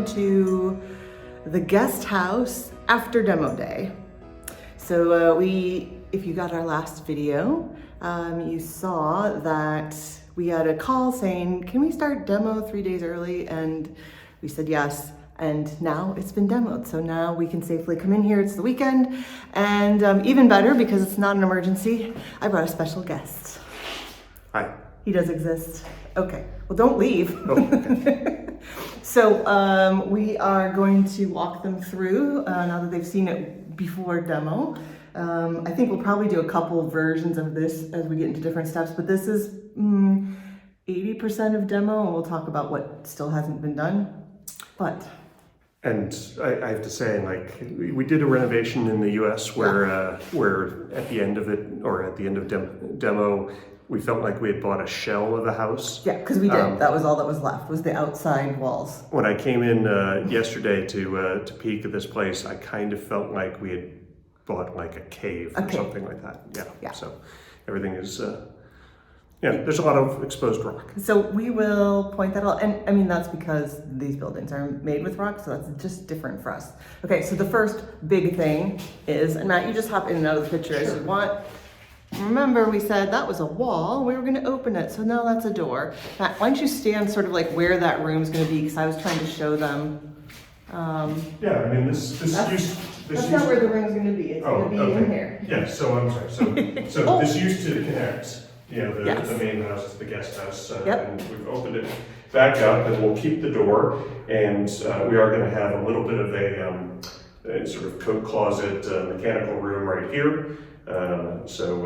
to the guest house after demo day. So if you got our last video, you saw that we had a call saying, can we start demo 3 days early? And we said yes. And now it's been demoed. So now we can safely come in here. It's the weekend. And even better, because it's not an emergency, I brought a special guest. Hi. He does exist. Okay, well, don't leave. Oh, okay. So we are going to walk them through now that they've seen it before demo. I think we'll probably do a couple versions of this as we get into different steps, but this is 80% of demo, and we'll talk about what still hasn't been done. And I have to say, like, we did a renovation in the U.S. where at the end of it, or at the end of demo, we felt like we had bought a shell of a house. Yeah, because we did. That was all that was left, was the outside walls. When I came in yesterday to peek at this place, I kind of felt like we had bought like a cave or something like that. Yeah. So everything is, there's a lot of exposed rock. So we will point that out. And I mean, that's because these buildings are made with rock, so that's just different for us. Okay, so the first big thing is, and Matt, you just hop in and out of the picture as you want. Remember, we said that was a wall, we were going to open it, so now that's a door. Matt, why don't you stand sort of like where that room's going to be, because I was trying to show them. Yeah, I mean, this That's not where the room's going to be, it's going to be in here. Yeah, so I'm sorry, so this used to connect, the main house to the guest house, and we've opened it back up, and we'll keep the door, and we are going to have a little bit of a sort of coat closet mechanical room right here. So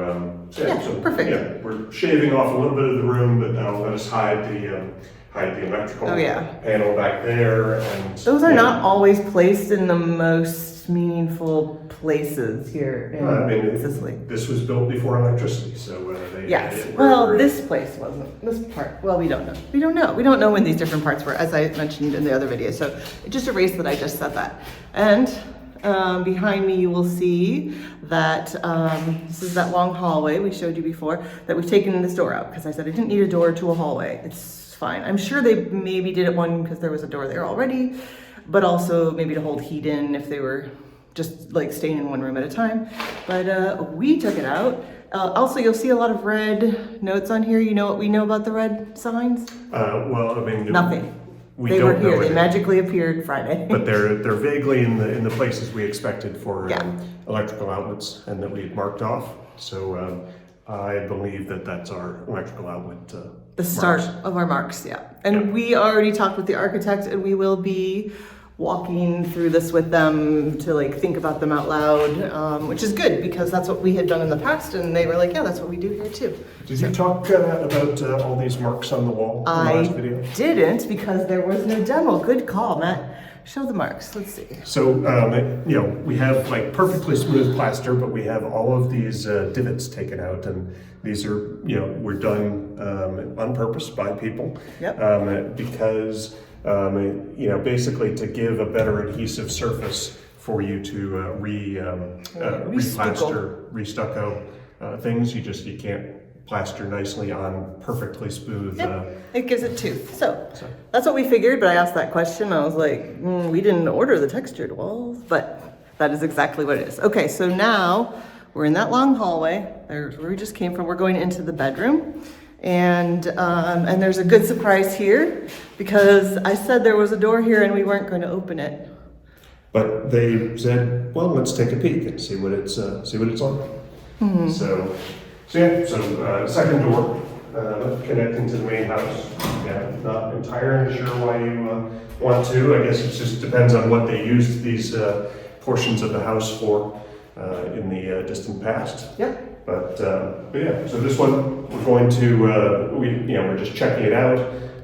perfect. Yeah, we're shaving off a little bit of the room, but that'll let us hide the electrical panel back there. And those are not always placed in the most meaningful places here in Sicily. This was built before electricity, so this place wasn't. This part, well, we don't know. We don't know when these different parts were, as I mentioned in the other video. So just erase that I just said that. And behind me, you will see that this is that long hallway we showed you before, that we've taken this door out because I said I didn't need a door to a hallway. It's fine. I'm sure they maybe did it one because there was a door there already, but also maybe to hold heat in if they were just like staying in one room at a time. But we took it out. Also, you'll see a lot of red notes on here. You know what we know about the red signs? Nothing. They were here. They magically appeared Friday. But they're vaguely in the places we expected for electrical outlets, and that we had marked off. So I believe that's our electrical outlet. The start of our marks, And we already talked with the architect, and we will be walking through this with them to like think about them out loud, which is good because that's what we had done in the past, and they were like, yeah, that's what we do here too. Did you talk about all these marks on the wall in the last video? I didn't, because there was no demo. Good call, Matt. Show the marks. Let's see. So, we have like perfectly smooth plaster, but we have all of these divots taken out, and these are, were done on purpose by people. Because basically to give a better adhesive surface for you to replaster, restucco things. You can't plaster nicely on perfectly smooth. It gives it tooth. So that's what we figured, but I asked that question. I was like, we didn't order the textured walls, but that is exactly what it is. Okay, so now we're in that long hallway. There's where we just came from. We're going into the bedroom. And there's a good surprise here because I said there was a door here and we weren't going to open it. But they said, well, let's take a peek and see what it's like. Mm-hmm. So second door connecting to the main house. Yeah, not entirely sure why you want to. I guess it just depends on what they used these portions of the house for in the distant past. Yep. But so this one we're going to we're just checking it out,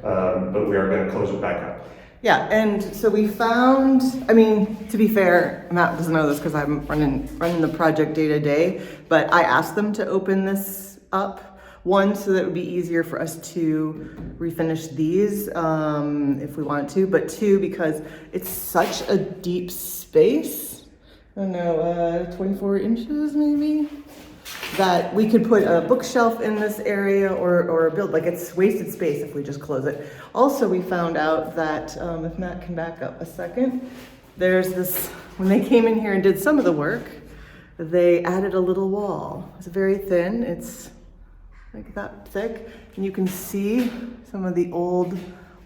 but we are going to close it back up. Yeah, and so we found. I mean, to be fair, Matt doesn't know this because I'm running the project day to day. But I asked them to open this up, one, so that it would be easier for us to refinish these if we wanted to, but two, because it's such a deep space. I don't know, 24 inches maybe. that we could put a bookshelf in this area or build, like it's wasted space if we just close it. Also, we found out that, if Matt can back up a second, there's this, when they came in here and did some of the work, they added a little wall. It's very thin, it's like that thick, and you can see some of the old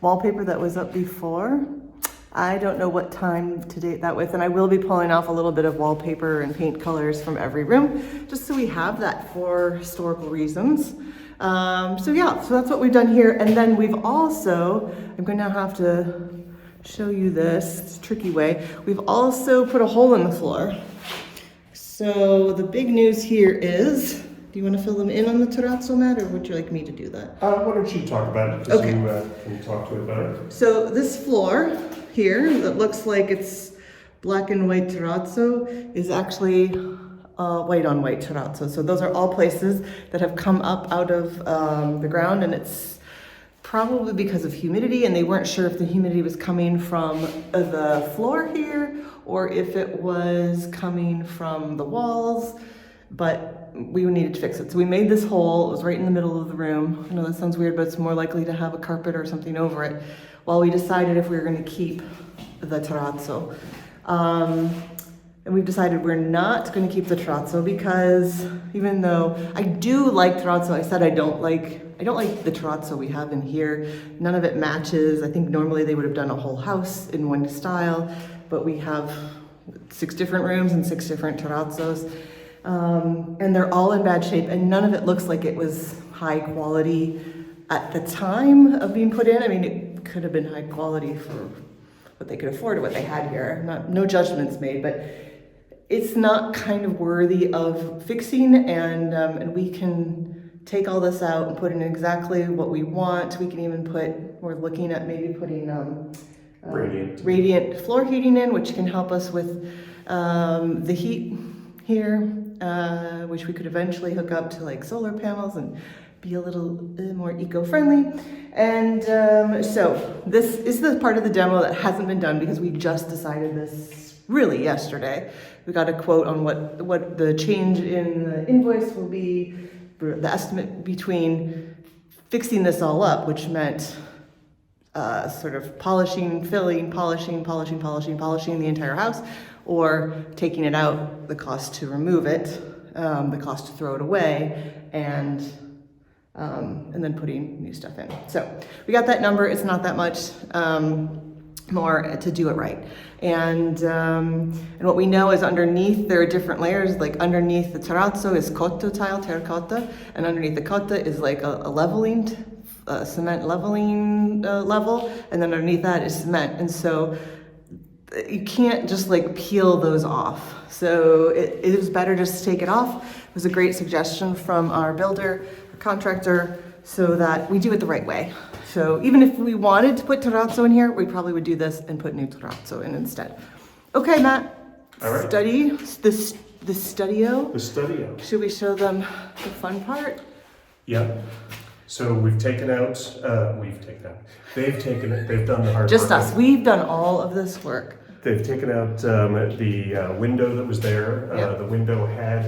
wallpaper that was up before. I don't know what time to date that with, and I will be pulling off a little bit of wallpaper and paint colors from every room, just so we have that for historical reasons. So yeah, so that's what we've done here. And then we've also, I'm going to have to show you this, it's a tricky way. We've also put a hole in the floor. So the big news here is, do you want to fill them in on the terrazzo, Matt, or would you like me to do that? Why don't you talk about it, because Okay. you can talk to it better. So this floor here that looks like it's black and white terrazzo is actually white on white terrazzo. So those are all places that have come up out of the ground, and it's probably because of humidity, and they weren't sure if the humidity was coming from the floor here or if it was coming from the walls, but we needed to fix it. So we made this hole. It was right in the middle of the room. I know that sounds weird, but it's more likely to have a carpet or something over it, while we decided if we were going to keep the terrazzo. And we've decided we're not going to keep the terrazzo because even though I do like terrazzo, I said I don't like the terrazzo we have in here. None of it matches. I think normally they would have done a whole house in one style, but we have 6 different rooms and 6 different terrazzos. And they're all in bad shape, and none of it looks like it was high quality at the time of being put in. I mean, it could have been high quality for what they could afford or what they had here. No judgments made, but it's not kind of worthy of fixing, and we can take all this out and put in exactly what we want. We can even we're looking at maybe putting radiant floor heating in, which can help us with the heat here, which we could eventually hook up to like solar panels and be a little more eco-friendly. And so this is the part of the demo that hasn't been done because we just decided this really yesterday. We got a quote on what the change in the invoice will be, the estimate between fixing this all up, which meant sort of polishing, filling, polishing the entire house, or taking it out, the cost to remove it, the cost to throw it away, and then putting new stuff in. So we got that number. It's not that much more to do it right. And what we know is underneath there are different layers. Like underneath the terrazzo is cotto tile, terracotta, and underneath the cotta is like a leveling, cement leveling level, and then underneath that is cement. And so you can't just like peel those off. So it is better just to take it off. It was a great suggestion from our builder, our contractor, so that we do it the right way. So even if we wanted to put terrazzo in here, we probably would do this and put new terrazzo in instead. Okay, Matt. All right. The studio. The studio. Should we show them the fun part? Yeah. So they've taken it, they've done the hard Just work. us. We've done all of this work. They've taken out the window that was there. Yep. The window had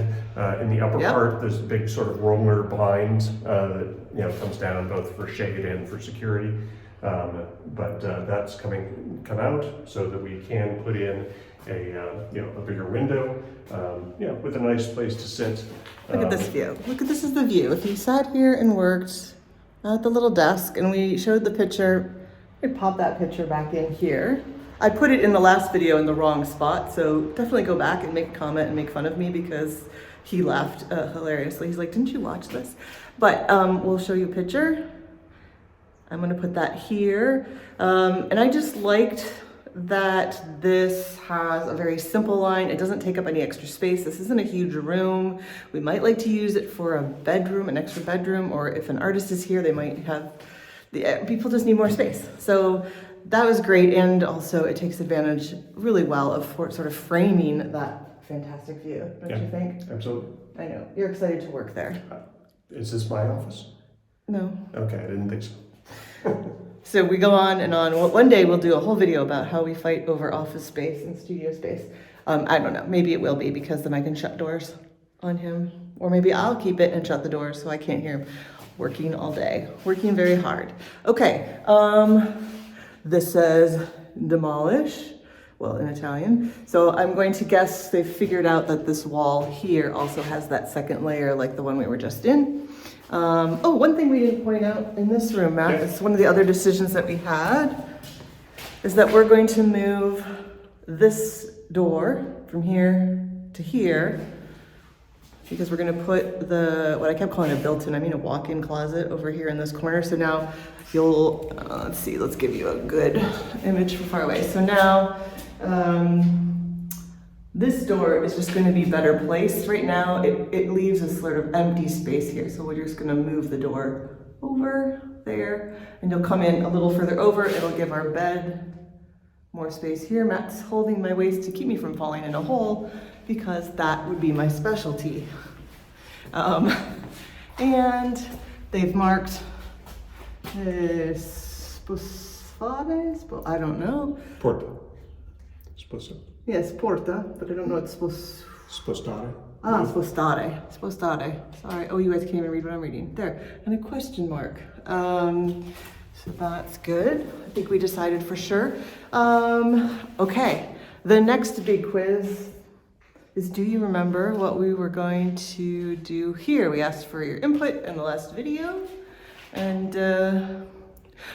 in the upper Yep. part, there's a big sort of roller blind that comes down both for shade and for security. But that's come out so that we can put in a bigger window, with a nice place to sit. Look at this view. This is the view. If you sat here and worked at the little desk and we showed the picture, we'd pop that picture back in here. I put it in the last video in the wrong spot, so definitely go back and make a comment and make fun of me because he laughed hilariously. He's like, didn't you watch this? But we'll show you a picture. I'm gonna put that here. And I just liked that this has a very simple line. It doesn't take up any extra space. This isn't a huge room. We might like to use it for a bedroom, an extra bedroom, or if an artist is here, they might have, people just need more space. So that was great, and also it takes advantage really well of sort of framing that fantastic view, don't you think? Absolutely. I know. You're excited to work there. Is this my office? No. Okay, I didn't think so. So we go on and on. Well, one day we'll do a whole video about how we fight over office space and studio space. I don't know. Maybe it will be because then I can shut doors on him Or maybe I'll keep it and shut the door so I can't hear him working all day, working very hard. Okay, this says demolish, well, in Italian. So I'm going to guess they've figured out that this wall here also has that second layer like the one we were just in. Oh, one thing we didn't point out in this room, Matt, is one of the other decisions that we had is that we're going to move this door from here to here because we're going to put what I kept calling a built-in, I mean a walk-in closet over here in this corner. So now you'll, let's see, let's give you a good image from far away. So now this door is just going to be better placed. Right now it leaves a sort of empty space here. So we're just going to move the door over there and you'll come in a little further over. It'll give our bed more space here. Matt's holding my waist to keep me from falling in a hole because that would be my specialty. And they've marked spostare, I don't know. Porta. Sposa. Yes, porta, but I don't know what Spostare. Ah, spostare. Spostare. Sorry. Oh, you guys can't even read what I'm reading. There. And a question mark. So that's good. I think we decided for sure. Okay. The next big quiz is, do you remember what we were going to do here? We asked for your input in the last video, and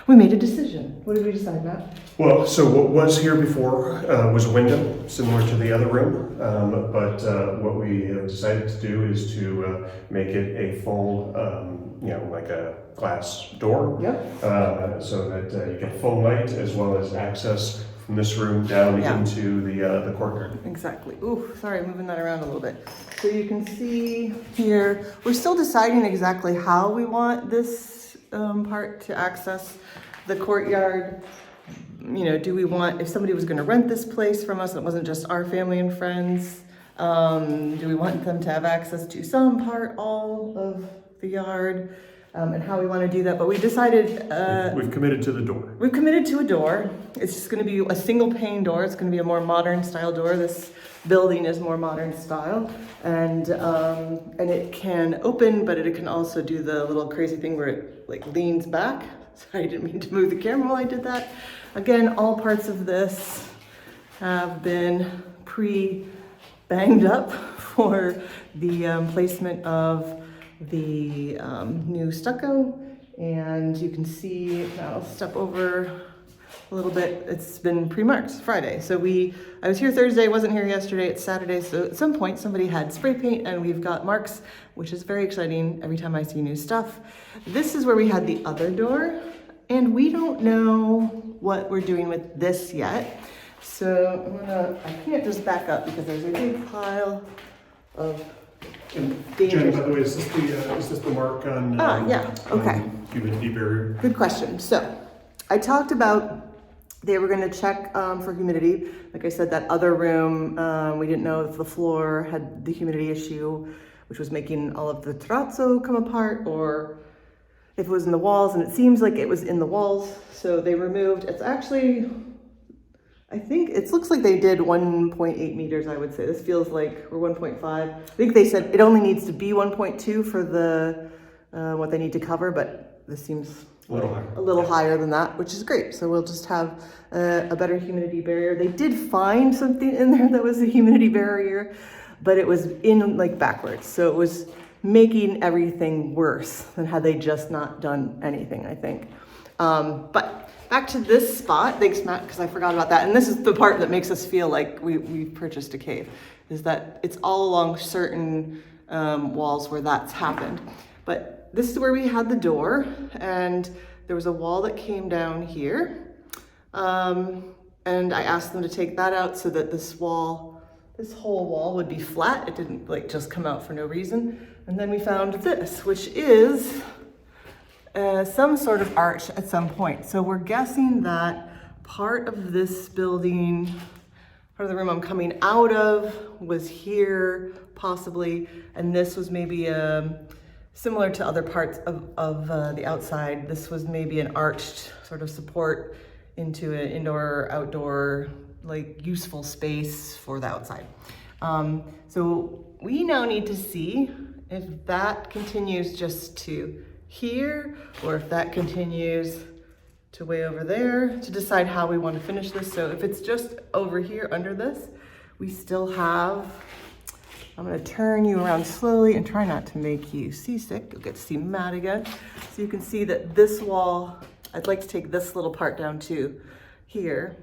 we made a decision. What did we decide, Matt? Well, so what was here before was a window, similar to the other room, but what we have decided to do is to make it a full, like a glass door, so that you get full light as well as access from this room down into the courtyard. Exactly. Ooh, sorry, moving that around a little bit. So you can see here, we're still deciding exactly how we want this part to access the courtyard. You know, do we want, if somebody was going to rent this place from us, and it wasn't just our family and friends, do we want them to have access to some part, all of the yard, and how we want to do that? But we decided... we've committed to the door. We've committed to a door. It's just going to be a single pane door. It's going to be a more modern style door. This building is more modern style, and it can open, but it can also do the little crazy thing where it like leans back. Sorry, I didn't mean to move the camera while I did that. Again, all parts of this have been pre-banged up for the placement of the new stucco. And you can see, I'll step over a little bit, it's been pre-marked Friday. So I was here Thursday, wasn't here yesterday, it's Saturday. So at some point somebody had spray paint and we've got marks, which is very exciting every time I see new stuff. This is where we had the other door, and we don't know what we're doing with this yet. So I can't just back up because there's a big pile of Jen, by the way, is this the mark on yeah, okay. Humidity barrier? Good question. So I talked about they were going to check for humidity. Like I said, that other room, we didn't know if the floor had the humidity issue, which was making all of the terrazzo come apart, or if it was in the walls, and it seems like it was in the walls. So they removed, it's actually, I think it looks like they did 1.8 meters, I would say. This feels like we're 1.5. I think they said it only needs to be 1.2 for the what they need to cover, but this seems a little higher than that, which is great. So we'll just have a better humidity barrier. They did find something in there that was a humidity barrier, but it was in like backwards. So it was making everything worse than had they just not done anything, I think. But back to this spot, thanks Matt, because I forgot about that. And this is the part that makes us feel like we've purchased a cave, is that it's all along certain walls where that's happened. But this is where we had the door, and there was a wall that came down here. And I asked them to take that out so that this whole wall would be flat. It didn't like just come out for no reason. And then we found this, which is some sort of arch at some point. So we're guessing that part of this building, part of the room I'm coming out of was here, possibly, and this was maybe similar to other parts of the outside. This was maybe an arched sort of support into an indoor, outdoor, like useful space for the outside. So we now need to see if that continues just to here, or if that continues to way over there, to decide how we want to finish this. So if it's just over here under this, we still have, I'm gonna turn you around slowly and try not to make you seasick. You'll get to see Matt again. So you can see that this wall, I'd like to take this little part down to here.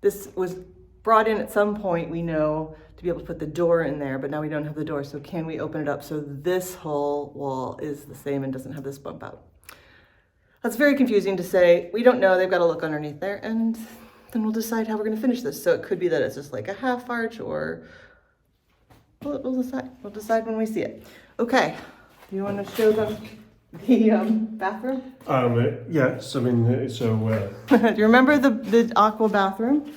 This was brought in at some point, we know, to be able to put the door in there, but now we don't have the door. So can we open it up so this whole wall is the same and doesn't have this bump out? That's very confusing to say. We don't know, they've got to look underneath there, and then we'll decide how we're gonna finish this. So it could be that it's just like a half arch, or we'll decide. We'll decide when we see it. Okay, do you want to show them the bathroom? Yes, I mean, so. Do you remember the aqua bathroom?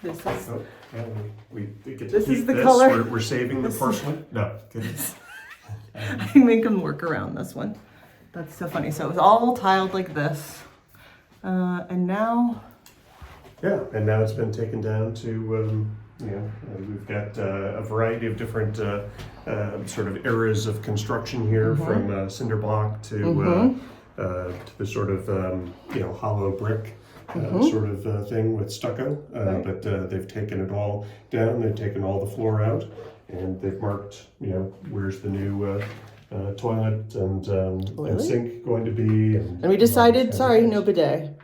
This is. Oh, yeah, we get to This keep is the this. color. We're saving the porcelain. No, goodness. I can make them work around this one. That's so funny. So it was all tiled like this, and now. Yeah, and now it's been taken down to. We've got a variety of different sort of eras of construction here, from cinder block to the sort of hollow brick sort of thing with stucco. But they've taken it all down. They've taken all the floor out, and they've marked where's the new toilet and sink going to be. And we decided, sorry, no bidet.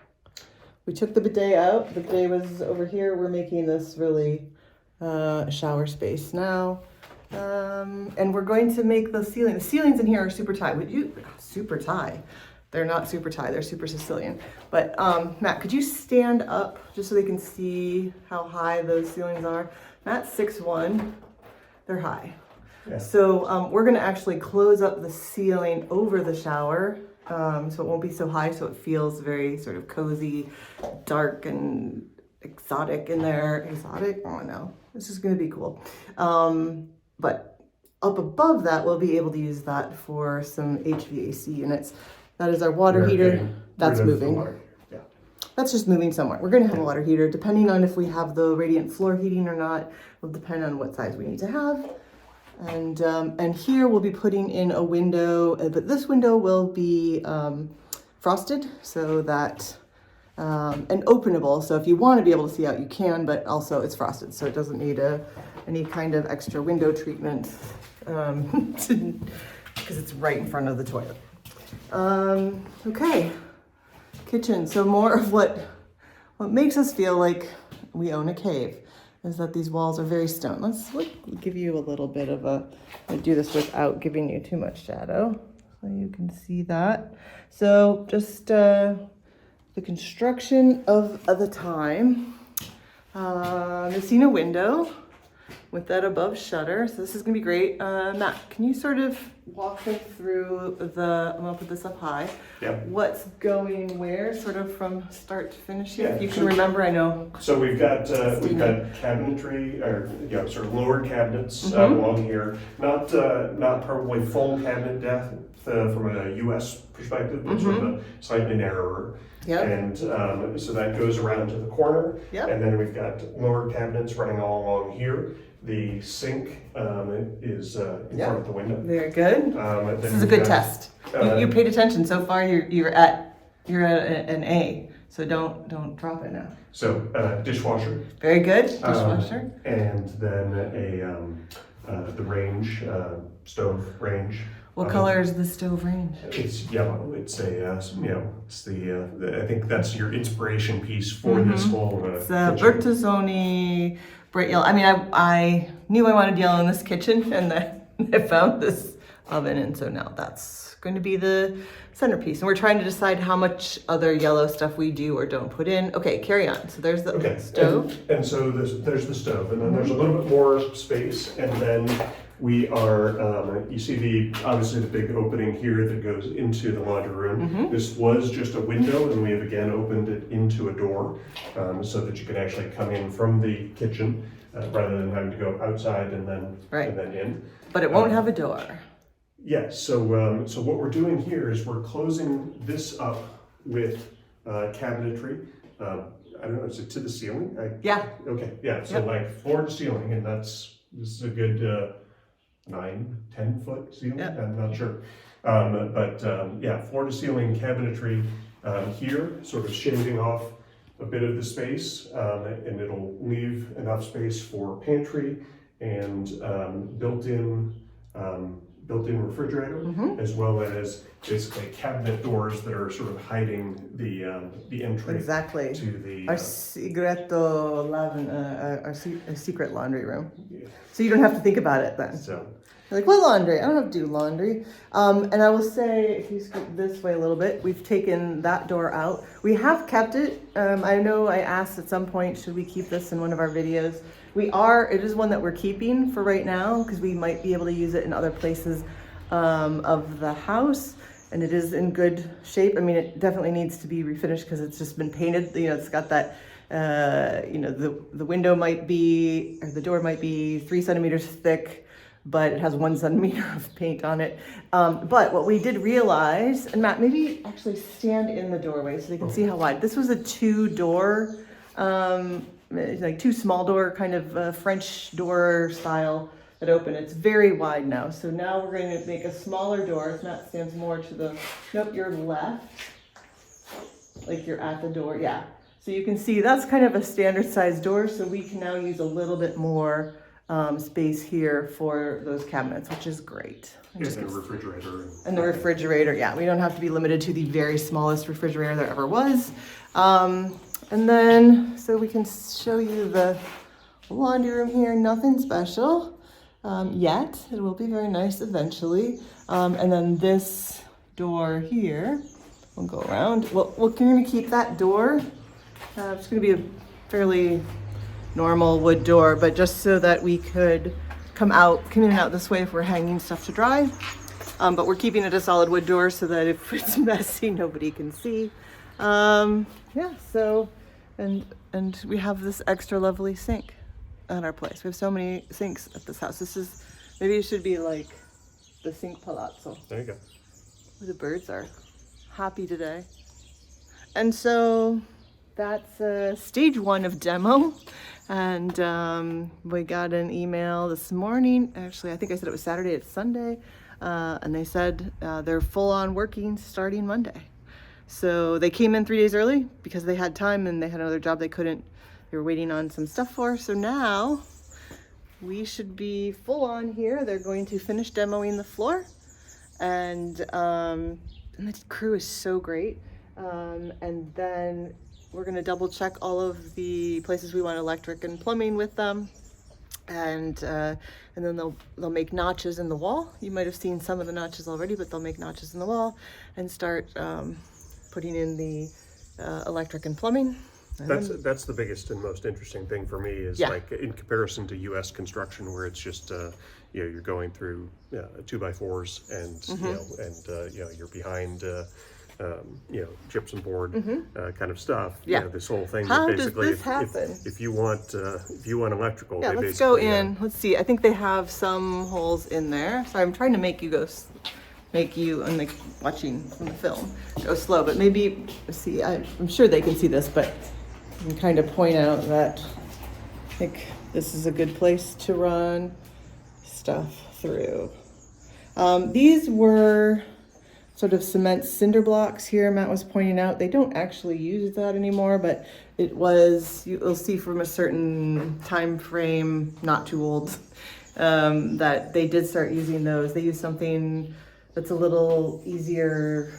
We took the bidet out. The bidet was over here. We're making this really shower space now. And we're going to make the ceiling. The ceilings in here are super high. Super high? They're not super high. They're super Sicilian. But Matt, could you stand up just so they can see how high those ceilings are? Matt's 6'1". They're high. Yeah. So we're going to actually close up the ceiling over the shower, so it won't be so high, so it feels very sort of cozy, dark, and exotic in there. Exotic? Oh no, this is going to be cool. But up above that, we'll be able to use that for some HVAC units. That is our water heater. That's moving. Yeah. That's just moving somewhere. We're going to have a water heater. Depending on if we have the radiant floor heating or not, will depend on what size we need to have. And here we'll be putting in a window, but this window will be frosted so that, and openable. So if you want to be able to see out, you can, but also it's frosted, so it doesn't need any kind of extra window treatment because it's right in front of the toilet. Okay, kitchen. So more of what makes us feel like we own a cave is that these walls are very stone. Let's give you a little bit of I do this without giving you too much shadow, so you can see that. So just the construction of the time. I've seen a window with that above shutter, so this is gonna be great. Matt, can you sort of walk me through I'm gonna put this up high. Yep. What's going where, sort of from start to finish here? Yeah, If you can remember, I know. So we've got cabinetry, or sort of lower cabinets along here. Not probably full cabinet depth from a U.S. perspective, but sort of slightly narrower. Yep. And so that goes around to the corner. Yep. And then we've got lower cabinets running all along here. The sink is in front of the window. Very good. This is a good test. You paid attention so far. You're at an A. So don't drop it now. So dishwasher. Very good. Dishwasher. And then the range, stove range. What color is the stove range? It's yellow. It's it's I think that's your inspiration piece for this whole It's Bertazzoni bright yellow. I mean, I knew I wanted yellow in this kitchen, and then I found this oven, and so now that's going to be the centerpiece. And we're trying to decide how much other yellow stuff we do or don't put in. Okay, carry on. So there's the stove. And so there's the stove, and then there's a little bit more space, and then we are, you see obviously the big opening here that goes into the laundry room. This was just a window, and we have again opened it into a door so that you can actually come in from the kitchen rather than having to go outside and then in. But it won't have a door. Yes, so what we're doing here is we're closing this up with cabinetry. I don't know, is it to the ceiling? Yeah. Okay, yeah, so like floor to ceiling, and this is a good 9-10 foot ceiling. Yep. I'm not sure. Yeah, floor to ceiling cabinetry here, sort of shaving off a bit of the space, and it'll leave enough space for pantry and built-in refrigerator, as well as basically cabinet doors that are sort of hiding the entry Exactly. to the Our secret laundry room. Yeah. So you don't have to think about it then. So You're like, what laundry? I don't have to do laundry. And I will say, if you scoot this way a little bit, we've taken that door out. We have kept it. I know I asked at some point, should we keep this in one of our videos? It is one that we're keeping for right now because we might be able to use it in other places of the house. And it is in good shape. I mean, it definitely needs to be refinished because it's just been painted. You know, it's got that, the window might be, or the door might be 3 centimeters thick, but it has 1 centimeter of paint on it. But what we did realize, and Matt, maybe actually stand in the doorway so they can see how wide. This was a 2-door, like 2 small door, kind of French door style that open. It's very wide now. So now we're going to make a smaller door. As Matt stands more to your left, like you're at the door. Yeah. So you can see that's kind of a standard size door. So we can now use a little bit more space here for those cabinets, which is great. and the refrigerator. And the refrigerator, yeah. We don't have to be limited to the very smallest refrigerator there ever was. And then, so we can show you the laundry room here. Nothing special yet. It will be very nice eventually. And then this door here, we'll go around. We're going to keep that door. It's going to be a fairly normal wood door, but just so that we could come in and out this way if we're hanging stuff to dry. But we're keeping it a solid wood door so that if it's messy, nobody can see. Yeah, so, and we have this extra lovely sink at our place. We have so many sinks at this house. Maybe it should be like the sink palazzo. There you go. The birds are happy today. And so that's stage 1 of demo. And we got an email this morning. Actually, I think I said it was Saturday, it's Sunday. And they said they're full on working starting Monday. So they came in 3 days early because they had time and they had another job they were waiting on some stuff for. So now we should be full on here. They're going to finish demoing the floor. And the crew is so great. And then we're gonna double check all of the places we want electric and plumbing with them. And then they'll make notches in the wall. You might have seen some of the notches already, but they'll make notches in the wall and start putting in the electric and plumbing. That's the biggest and most interesting thing for me is like in comparison to U.S. construction, where it's just you're going through 2x4s and you're behind gypsum board kind of stuff. Yeah. This whole thing. How basically, does this happen? If you want electrical, Yeah, let's go in. Let's see. I think they have some holes in there. So I'm trying to make you and like watching from the film go slow, but maybe see. I'm sure they can see this, but I can kind of point out that I think this is a good place to run stuff through. These were sort of cement cinder blocks here. Matt was pointing out they don't actually use that anymore, but it was, you'll see from a certain time frame, not too old, that they did start using those. They use something that's a little easier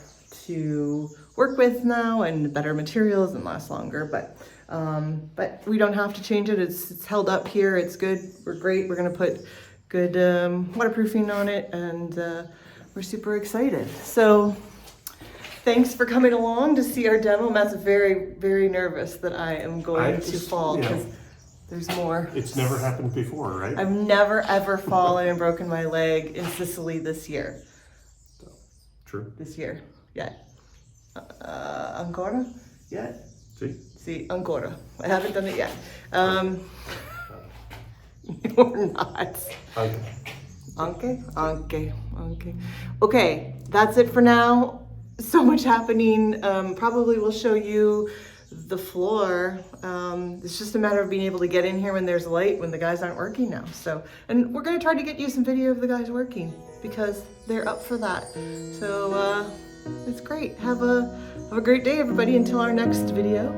to work with now and better materials and lasts longer, but we don't have to change it. It's held up here. It's good. We're great. We're gonna put good waterproofing on it, and we're super excited. So thanks for coming along to see our demo. Matt's very, very nervous that I am going to fall because there's more. It's never happened before, right? I've never ever fallen and broken my leg in Sicily this year. True. This year, yet. Ancora? Yet? See, ancora. I haven't done it yet. You're not. Anche. Okay, that's it for now. So much happening. Probably will show you the floor, it's just a matter of being able to get in here when there's light, when the guys aren't working now. So, and we're gonna try to get you some video of the guys working because they're up for that. So it's great. Have a great day, everybody. Until our next video.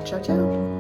Ciao, ciao.